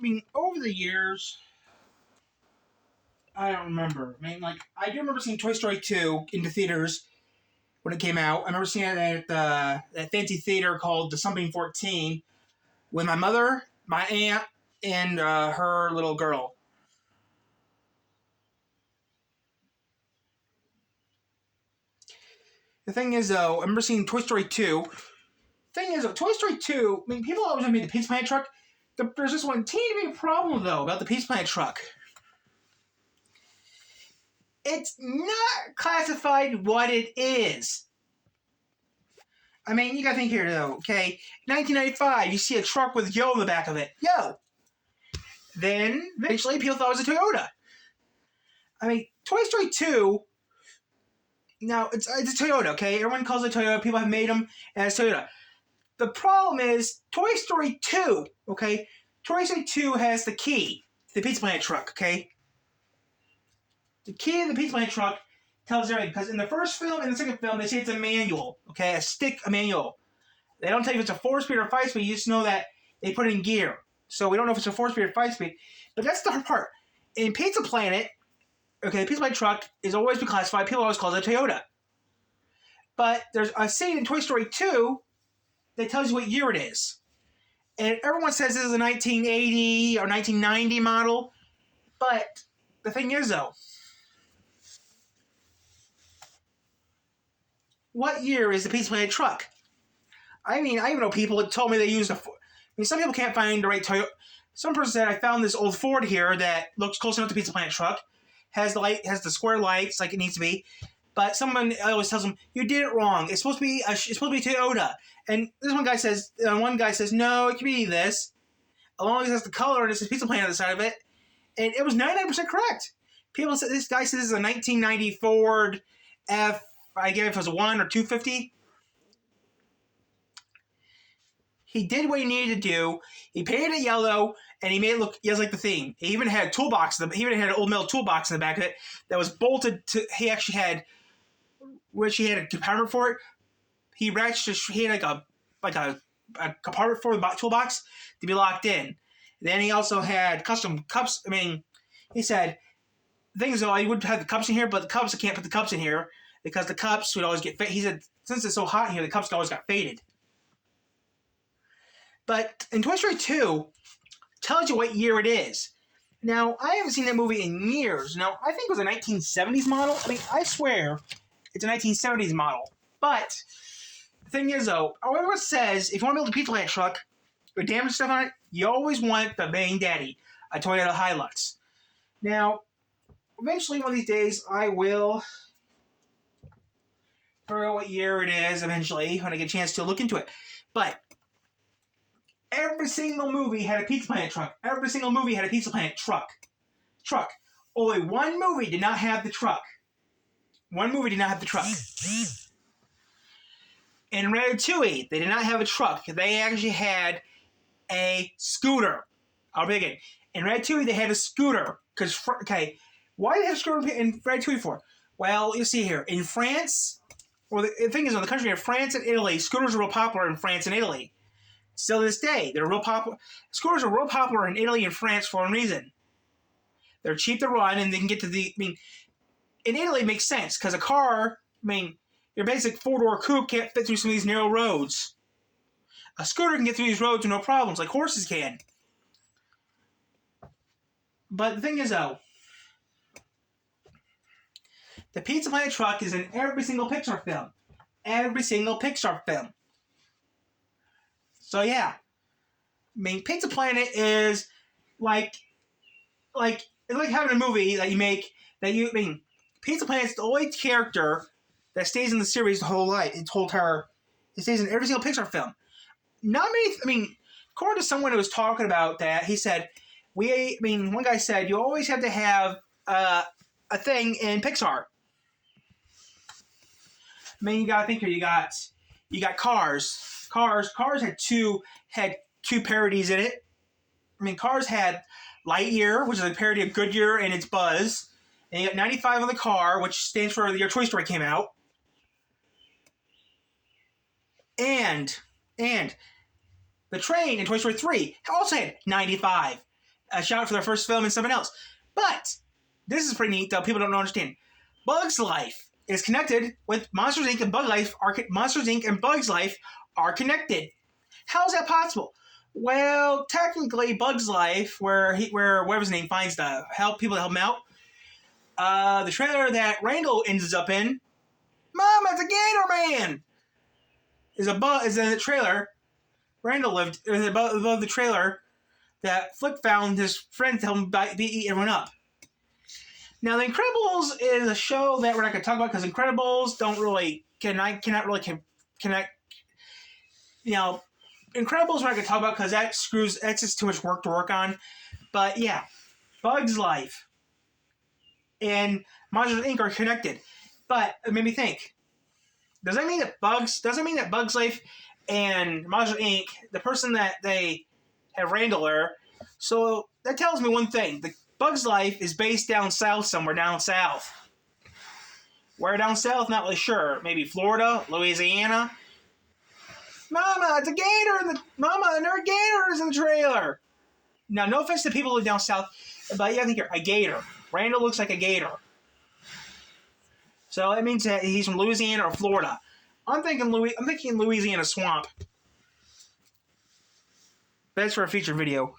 mean, over the years, I don't remember. I mean, like, I do remember seeing Toy Story 2 in the theaters when it came out. I remember seeing it at that fancy theater called the Something 14 with my mother, my aunt, and her little girl. The thing is, though, I remember seeing Toy Story 2. Thing is, Toy Story 2, I mean, people always made the Pizza Planet truck. There's just one teeny big problem, though, about the Pizza Planet truck. It's not classified what it is. I mean, you gotta think here, though, okay? 1995, you see a truck with Yo in the back of it. Yo! Then, eventually, people thought it was a Toyota. I mean, Toy Story 2, now, it's a Toyota, okay? Everyone calls it Toyota. People have made them as Toyota. The problem is, Toy Story 2, okay? Toy Story 2 has the key to the Pizza Planet truck, okay? The key to the Pizza Planet truck tells everything. Because in the first film and the second film, they say it's a manual, okay? A manual. They don't tell you if it's a 4-speed or 5-speed. You just know that they put it in gear. So we don't know if it's a 4-speed or 5-speed. But that's the hard part. In Pizza Planet, okay, the Pizza Planet truck is always been classified. People always call it a Toyota. But there's a scene in Toy Story 2 that tells you what year it is. And everyone says this is a 1980 or 1990 model. But the thing is, though, what year is the Pizza Planet truck? I mean, I even know people that told me they used some people can't find the right Toyota. Some person said, I found this old Ford here that looks close enough to Pizza Planet truck. Has the square lights like it needs to be. But someone always tells them, you did it wrong. It's supposed to be Toyota. And this one guy says, no, it can be this. As long as it has the color and it says Pizza Planet on the side of it. And it was 99% correct. People said, this guy says this is a 1990 Ford F, I guess it was a 1 or 250. He did what he needed to do. He painted it yellow, and he made it look just like the theme. He even had a toolbox. He even had an old metal toolbox in the back of it that was bolted to. He actually had, which he had a compartment for it. He had like a compartment for the toolbox to be locked in. Then he also had custom cups. I mean, he said things though. I would have the cups in here, but the cups I can't put the cups in here because the cups would always get faded. He said since it's so hot in here, the cups always got faded. But in Toy Story 2, tells you what year it is. Now, I haven't seen that movie in years. Now, I think it was a 1970s model. I mean, I swear it's a 1970s model. But the thing is, though, everyone says if you want to build a Pizza Planet truck with damaged stuff on it, you always want the main daddy, a Toyota Hilux. Now, eventually, one of these days, I will figure out what year it is eventually when I get a chance to look into it. But every single movie had a Pizza Planet truck. Every single movie had a Pizza Planet truck. Only one movie did not have the truck. One movie did not have the truck. In Ratatouille, they did not have a truck. They actually had a scooter. I'll begin. In Ratatouille, they had a scooter. Why did they have a scooter in Ratatouille for? Well, you see here. In France, the thing is, in the country of France and Italy, scooters are real popular in France and Italy. Still to this day, they're real popular. Scooters are real popular in Italy and France for a reason. They're cheap to run, and they can get to the. I mean, in Italy, it makes sense because a car. I mean, your basic 4-door coupe can't fit through some of these narrow roads. A scooter can get through these roads with no problems, like horses can. But the thing is, though, the Pizza Planet truck is in every single Pixar film. Every single Pixar film. So yeah, I mean, Pizza Planet is like it's like having a movie that you make Pizza Planet's the only character that stays in the series the whole life. It stays in every single Pixar film. Not many. I mean, according to someone who was talking about that, he said one guy said you always have to have a thing in Pixar. I mean, you gotta think here. You got Cars. Cars had two parodies in it. I mean, Cars had Lightyear, which is a parody of Goodyear and its Buzz. And you got 95 on the car, which stands for the year Toy Story came out. And the train in Toy Story 3 also had 95. a shout for their first film and something else. But this is pretty neat, though. People don't understand. Bugs Life is connected with Monsters Inc. and Bug Life. Monsters Inc. and Bugs Life are connected. How is that possible? Well, technically, Bugs Life, where whatever his name finds the people to help him out. The trailer that Randall ends up in, Mama, it's a Gator Man, is in the trailer. Randall lived above the trailer that Flick found his friend to help him beat everyone up. Now, The Incredibles is a show that we're not going to talk about because Incredibles cannot really connect. You know, Incredibles we're not going to talk about because that's just too much work to work on. But yeah, Bugs Life and Monsters Inc. are connected. But it made me think, does that mean that Bugs Life and Monsters Inc., the person that they have Randall there, so that tells me one thing. The Bugs Life is based down south somewhere, down south. Where down south, not really sure. Maybe Florida, Louisiana. Mama, it's a gator Mama, there are gators in the trailer. Now, no offense to people who live down south, but yeah, I think you're a gator. Randall looks like a gator. So that means that he's from Louisiana or Florida. I'm thinking Louisiana swamp. That's for a feature video.